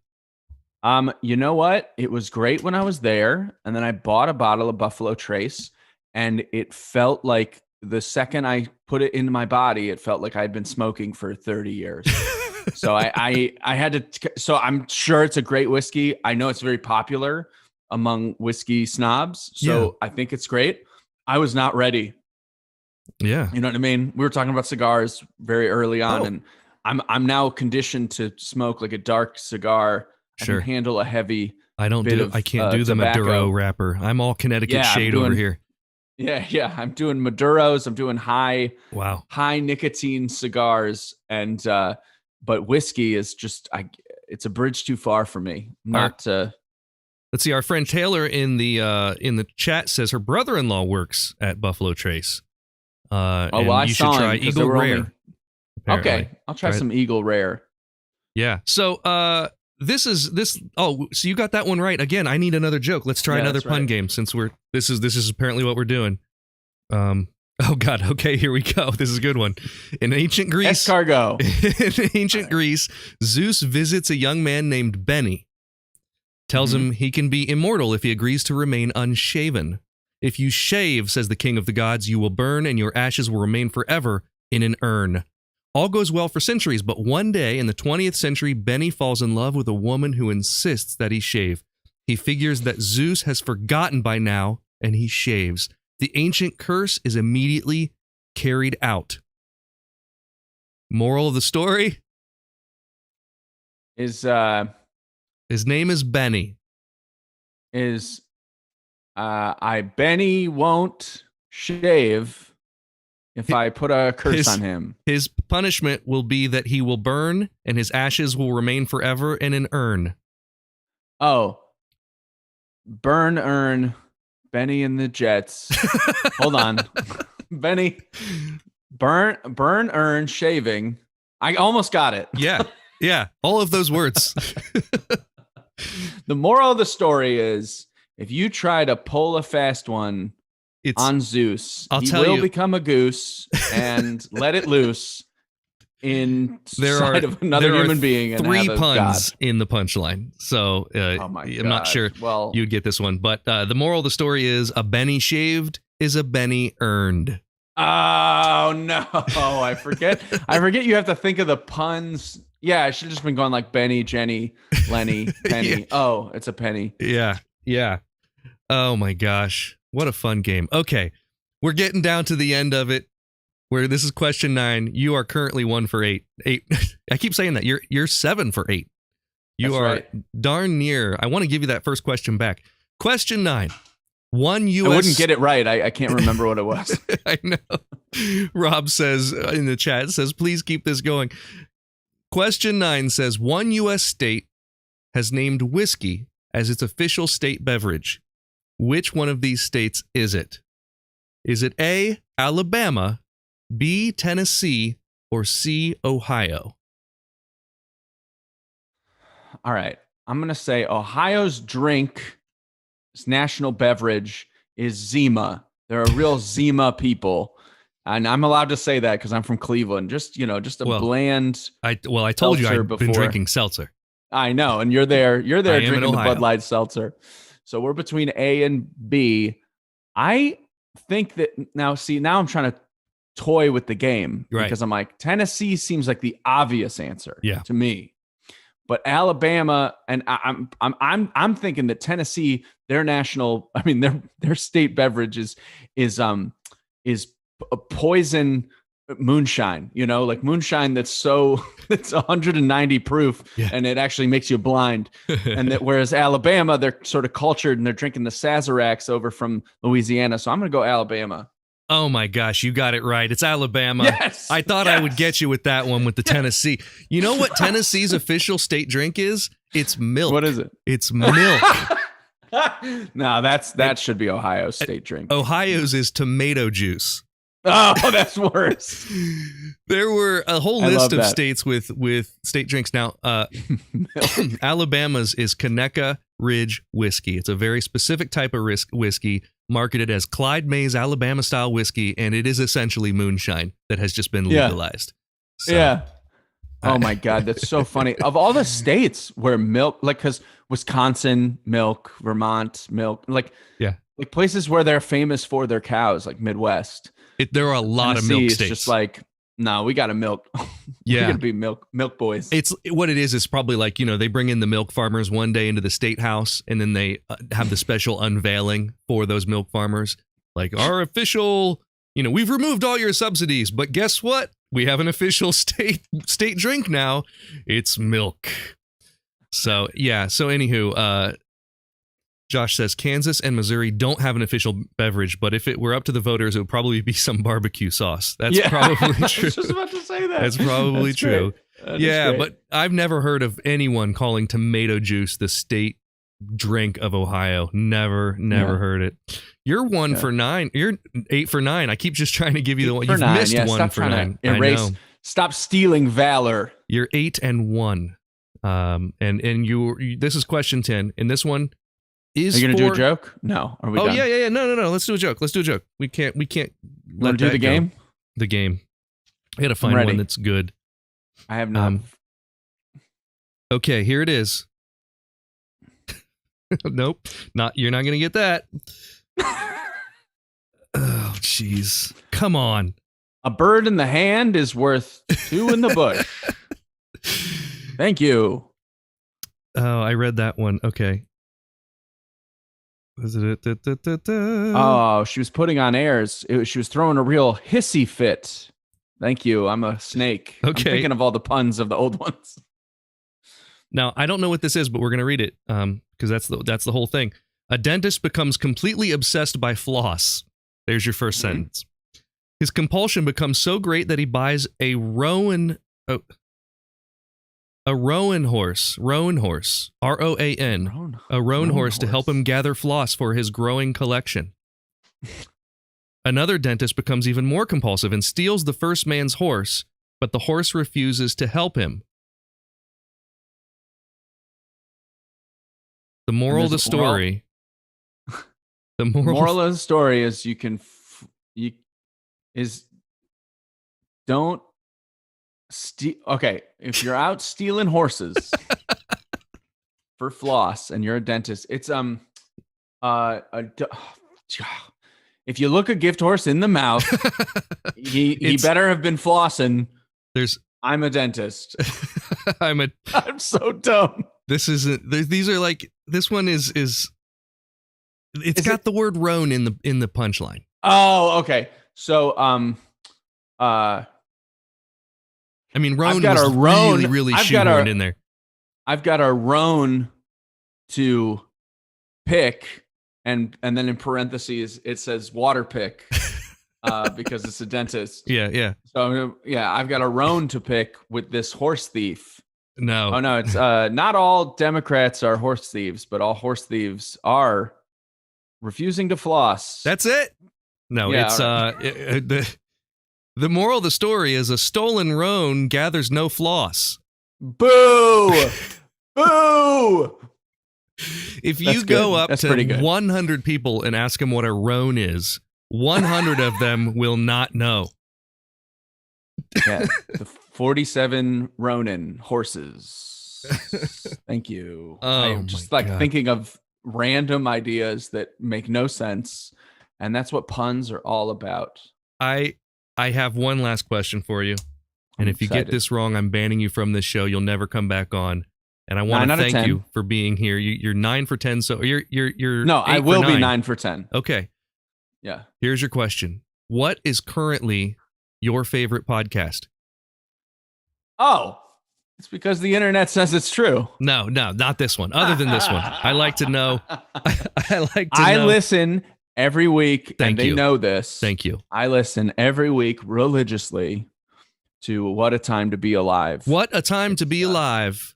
[SPEAKER 2] You know what? It was great when I was there, and then I bought a bottle of Buffalo Trace, and it felt like the second I put it into my body, it felt like I'd been smoking for 30 years. So I had to. So I'm sure it's a great whiskey. I know it's very popular among whiskey snobs. So I think it's great. I was not ready.
[SPEAKER 1] Yeah.
[SPEAKER 2] You know what I mean? We were talking about cigars very early on, and I'm now conditioned to smoke like a dark cigar.
[SPEAKER 1] Sure.
[SPEAKER 2] I can handle a heavy.
[SPEAKER 1] I can't do the
[SPEAKER 2] tobacco.
[SPEAKER 1] Maduro wrapper. I'm all Connecticut shade over here.
[SPEAKER 2] Yeah. I'm doing Maduros. I'm doing high nicotine cigars, and but whiskey is just it's a bridge too far for me. Let's
[SPEAKER 1] see. Our friend Taylor in the chat says her brother-in-law works at Buffalo Trace.
[SPEAKER 2] I
[SPEAKER 1] you
[SPEAKER 2] saw
[SPEAKER 1] should try
[SPEAKER 2] him
[SPEAKER 1] Eagle Rare.
[SPEAKER 2] Okay, I'll try some Eagle Rare.
[SPEAKER 1] Yeah. So this. Oh, so you got that one right. Again, I need another joke. Let's try another pun game since this is apparently what we're doing. Oh God. Okay, here we go. This is a good one. In ancient Greece,
[SPEAKER 2] escargot.
[SPEAKER 1] In ancient Greece, Zeus visits a young man named Benny. Tells him he can be immortal if he agrees to remain unshaven. If you shave, says the king of the gods, you will burn and your ashes will remain forever in an urn. All goes well for centuries, but one day in the 20th century, Benny falls in love with a woman who insists that he shave. He figures that Zeus has forgotten by now, and he shaves. The ancient curse is immediately carried out. Moral of the story?
[SPEAKER 2] His
[SPEAKER 1] name is Benny.
[SPEAKER 2] Benny won't shave if I put a curse on him.
[SPEAKER 1] His punishment will be that he will burn and his ashes will remain forever in an urn.
[SPEAKER 2] Oh. Burn urn, Benny and the Jets. Hold on. Benny, burn urn, shaving. I almost got it.
[SPEAKER 1] Yeah. All of those words.
[SPEAKER 2] The moral of the story is, if you try to pull a fast one on Zeus, he will become a goose and let it loose inside of another human being. And
[SPEAKER 1] 3 puns in the punchline. So I'm not sure you'd get this one. But the moral of the story is, a Benny shaved is a Benny earned.
[SPEAKER 2] Oh, no. I forget you have to think of the puns. Yeah, I should have just been going like Benny, Jenny, Lenny, Penny. Yeah. Oh, it's a penny.
[SPEAKER 1] Yeah. Oh my gosh. What a fun game. Okay. We're getting down to the end of it, where this is question 9. You are currently 1 for 8. I keep saying that. You're 7 for 8. You are right. Darn near. I want to give you that first question back. Question 9. One U.S.
[SPEAKER 2] I wouldn't get it right. I can't remember what it was.
[SPEAKER 1] I know. Rob says in the chat, please keep this going. Question 9 says, one U.S. state has named whiskey as its official state beverage. Which one of these states is it? Is it A, Alabama, B, Tennessee, or C, Ohio?
[SPEAKER 2] All right. I'm going to say Ohio's national beverage is Zima. They're a real Zima people. And I'm allowed to say that because I'm from Cleveland. Just bland.
[SPEAKER 1] I told you I've been drinking seltzer.
[SPEAKER 2] I know, and you're there drinking the Bud Light seltzer. So we're between A and B. I think that now I'm trying to toy with the game because I'm like, Tennessee seems like the obvious answer to me. But Alabama, and I'm thinking that Tennessee, their state beverage is a poison moonshine, like moonshine that's 190 proof and it actually makes you blind. And that whereas Alabama, they're sort of cultured and they're drinking the Sazeracs over from Louisiana. So I'm going to go Alabama.
[SPEAKER 1] Oh my gosh, you got it right. It's Alabama.
[SPEAKER 2] Yes,
[SPEAKER 1] I thought I would get you with that one with the Tennessee. You know what Tennessee's official state drink is? It's milk.
[SPEAKER 2] What is it?
[SPEAKER 1] It's milk.
[SPEAKER 2] No, that should be Ohio's state drink.
[SPEAKER 1] Ohio's is tomato juice.
[SPEAKER 2] Oh, that's worse.
[SPEAKER 1] There were a whole list of states with state drinks. Now, Alabama's is Conecuh Ridge whiskey. It's a very specific type of whiskey marketed as Clyde Mays Alabama style whiskey, and it is essentially moonshine that has just been legalized. So,
[SPEAKER 2] yeah. Oh my God, that's so funny. Of all the states where milk, because Wisconsin milk, Vermont milk, like places where they're famous for their cows, like Midwest.
[SPEAKER 1] There are a lot of
[SPEAKER 2] Tennessee
[SPEAKER 1] milk
[SPEAKER 2] is
[SPEAKER 1] states.
[SPEAKER 2] just like, no, we got to milk.
[SPEAKER 1] Yeah.
[SPEAKER 2] We're going to be milk boys.
[SPEAKER 1] It's what it is probably like, they bring in the milk farmers one day into the state house, and then they have the special unveiling for those milk farmers. Like, our official, we've removed all your subsidies, but guess what? We have an official state drink now. It's milk. So, yeah. So, anywho, Josh says Kansas and Missouri don't have an official beverage, but if it were up to the voters, it would probably be some barbecue sauce. That's probably true.
[SPEAKER 2] I was just about to say that.
[SPEAKER 1] That's probably true.
[SPEAKER 2] Yeah,
[SPEAKER 1] but I've never heard of anyone calling tomato juice the state drink of Ohio. Never heard it. You're 1 for 9. You're 8 for 9. I keep just trying to give you the one. You've missed 1 for 9.
[SPEAKER 2] Erase.
[SPEAKER 1] I know.
[SPEAKER 2] Stop stealing valor.
[SPEAKER 1] You're 8 and 1. And you. This is question 10. And this one is.
[SPEAKER 2] Are you gonna do a joke? No. Are we?
[SPEAKER 1] Oh
[SPEAKER 2] done?
[SPEAKER 1] yeah. No. Let's do a joke. We can't.
[SPEAKER 2] Let do the game.
[SPEAKER 1] Go. The game. I gotta find one that's good.
[SPEAKER 2] I have not.
[SPEAKER 1] Okay, here it is. Nope, you're not gonna get that. Oh, jeez. Come on.
[SPEAKER 2] A bird in the hand is worth 2 in the bush. Thank you.
[SPEAKER 1] Oh, I read that one. Okay. Was it?
[SPEAKER 2] Oh, she was putting on airs. She was throwing a real hissy fit. Thank you. I'm a snake.
[SPEAKER 1] Okay.
[SPEAKER 2] I'm thinking of all the puns of the old ones.
[SPEAKER 1] Now, I don't know what this is, but we're going to read it because that's the whole thing. A dentist becomes completely obsessed by floss. There's your first sentence. His compulsion becomes so great that he buys a roan horse, R-O-A-N, a roan horse to help him gather floss for his growing collection. Another dentist becomes even more compulsive and steals the first man's horse, but the horse refuses to help him. The moral of the story. The moral
[SPEAKER 2] of the story is don't steal. Okay, if you're out stealing horses for floss and you're a dentist, it's if you look a gift horse in the mouth, he better have been flossing. I'm a dentist. I'm so dumb.
[SPEAKER 1] This isn't. These are like. This one is. It's got the word roan in the punchline.
[SPEAKER 2] Oh, okay. So
[SPEAKER 1] I mean, roan was really shoehorned in there.
[SPEAKER 2] I've got a roan to pick, and then in parentheses it says water pick because it's a dentist.
[SPEAKER 1] Yeah.
[SPEAKER 2] So yeah, I've got a roan to pick with this horse thief.
[SPEAKER 1] No.
[SPEAKER 2] Oh no, it's not all Democrats are horse thieves, but all horse thieves are refusing to floss.
[SPEAKER 1] That's it. No,
[SPEAKER 2] yeah,
[SPEAKER 1] it's the moral of the story is a stolen roan gathers no floss.
[SPEAKER 2] Boo! Boo!
[SPEAKER 1] If you go up to 100 people and ask them what a roan is, 100 of them will not know.
[SPEAKER 2] Yeah, the 47 Ronin horses. Thank you. I'm just thinking of random ideas that make no sense, and that's what puns are all about.
[SPEAKER 1] I have one last question for you, and if you get this wrong, I'm banning you from this show. You'll never come back on. And I want to thank you for being here. You're 9 for 10. So you're
[SPEAKER 2] no, I will be 9 for 10.
[SPEAKER 1] Okay.
[SPEAKER 2] Yeah.
[SPEAKER 1] Here's your question. What is currently your favorite podcast?
[SPEAKER 2] Oh, it's because the internet says it's true.
[SPEAKER 1] No, not this one. Other than this one. I like to know.
[SPEAKER 2] I listen every week, and they know this.
[SPEAKER 1] Thank you.
[SPEAKER 2] I listen every week religiously to What a Time to Be Alive.
[SPEAKER 1] What a Time to Be Alive.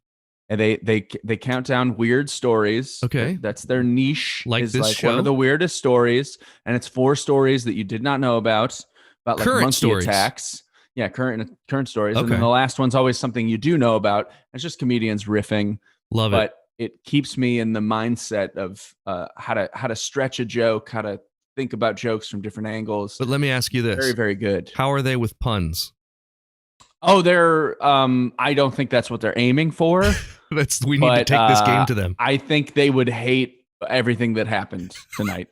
[SPEAKER 2] And they count down weird stories.
[SPEAKER 1] Okay.
[SPEAKER 2] That's their niche.
[SPEAKER 1] Like this show?
[SPEAKER 2] One of the weirdest stories. And it's 4 stories that you did not know about like
[SPEAKER 1] current
[SPEAKER 2] monkey
[SPEAKER 1] stories.
[SPEAKER 2] Attacks. Yeah, current stories.
[SPEAKER 1] Okay.
[SPEAKER 2] And then the last one's always something you do know about. It's just comedians riffing.
[SPEAKER 1] Love it.
[SPEAKER 2] But it keeps me in the mindset of how to stretch a joke, how to think about jokes from different angles.
[SPEAKER 1] But let me ask you this.
[SPEAKER 2] Very, very good.
[SPEAKER 1] How are they with puns?
[SPEAKER 2] Oh, they're I don't think that's what they're aiming for.
[SPEAKER 1] We need to take this game to them.
[SPEAKER 2] I think they would hate everything that happened tonight.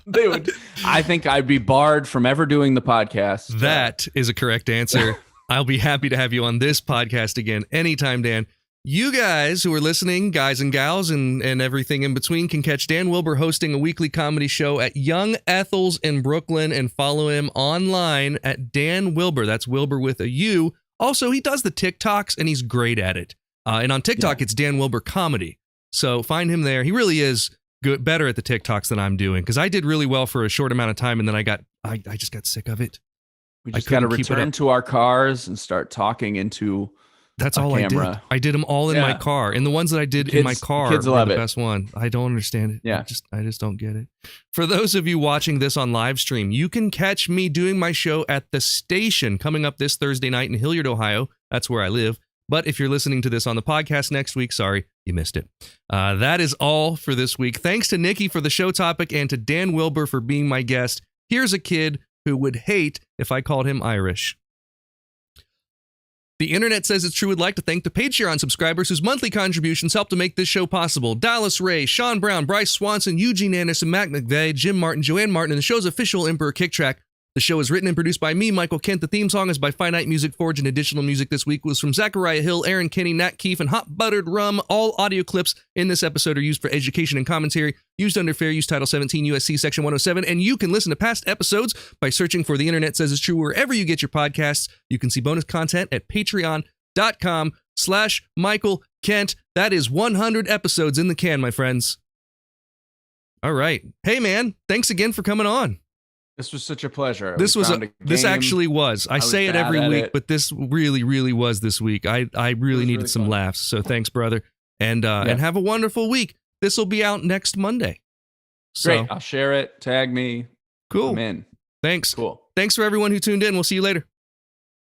[SPEAKER 2] They would. I think I'd be barred from ever doing the podcast.
[SPEAKER 1] That is a correct answer. I'll be happy to have you on this podcast again anytime, Dan. You guys who are listening, guys and gals, and everything in between, can catch Dan Wilbur hosting a weekly comedy show at Young Ethel's in Brooklyn and follow him online at Dan Wilbur. That's Wilbur with a U. Also, he does the TikToks, and he's great at it. And on TikTok, it's Dan Wilbur Comedy. So find him there. He really is better at the TikToks than I'm doing, because I did really well for a short amount of time, and then I just got sick of it.
[SPEAKER 2] We just got to return to our cars and start talking into
[SPEAKER 1] That's all camera. I did. I did them all in my car, and the ones that I did in my car were the best one. I don't understand it.
[SPEAKER 2] Yeah,
[SPEAKER 1] I just don't get it. For those of you watching this on live stream, you can catch me doing my show at The Station coming up this Thursday night in Hilliard, Ohio. That's where I live. But if you're listening to this on the podcast next week, sorry, you missed it. That is all for this week. Thanks to Nikki for the show topic and to Dan Wilbur for being my guest. Here's a kid who would hate if I called him Irish. The Internet Says It's True would like to thank the Patreon subscribers whose monthly contributions help to make this show possible. Dallas Ray, Sean Brown, Bryce Swanson, Eugene Anderson, Mac McVeigh, Jim Martin, Joanne Martin, and the show's official Emperor Kick Track. The show is written and produced by me, Michael Kent. The theme song is by Finite Music Forge, and additional music this week was from Zachariah Hill, Aaron Kinney, Nat Keefe, and Hot Buttered Rum. All audio clips in this episode are used for education and commentary, used under Fair Use Title 17 USC Section 107, and you can listen to past episodes by searching for The Internet Says It's True wherever you get your podcasts. You can see bonus content at patreon.com/Michael Kent. That is 100 episodes in the can, my friends. All right. Hey, man, thanks again for coming on.
[SPEAKER 2] This was such a pleasure.
[SPEAKER 1] This actually was. I say it every week, but this really, really was this week. I really needed some laughs. So thanks, brother. And have a wonderful week. This will be out next Monday.
[SPEAKER 2] Great. I'll share it. Tag me.
[SPEAKER 1] Cool.
[SPEAKER 2] I'm in.
[SPEAKER 1] Thanks.
[SPEAKER 2] Cool.
[SPEAKER 1] Thanks for everyone who tuned in. We'll see you later.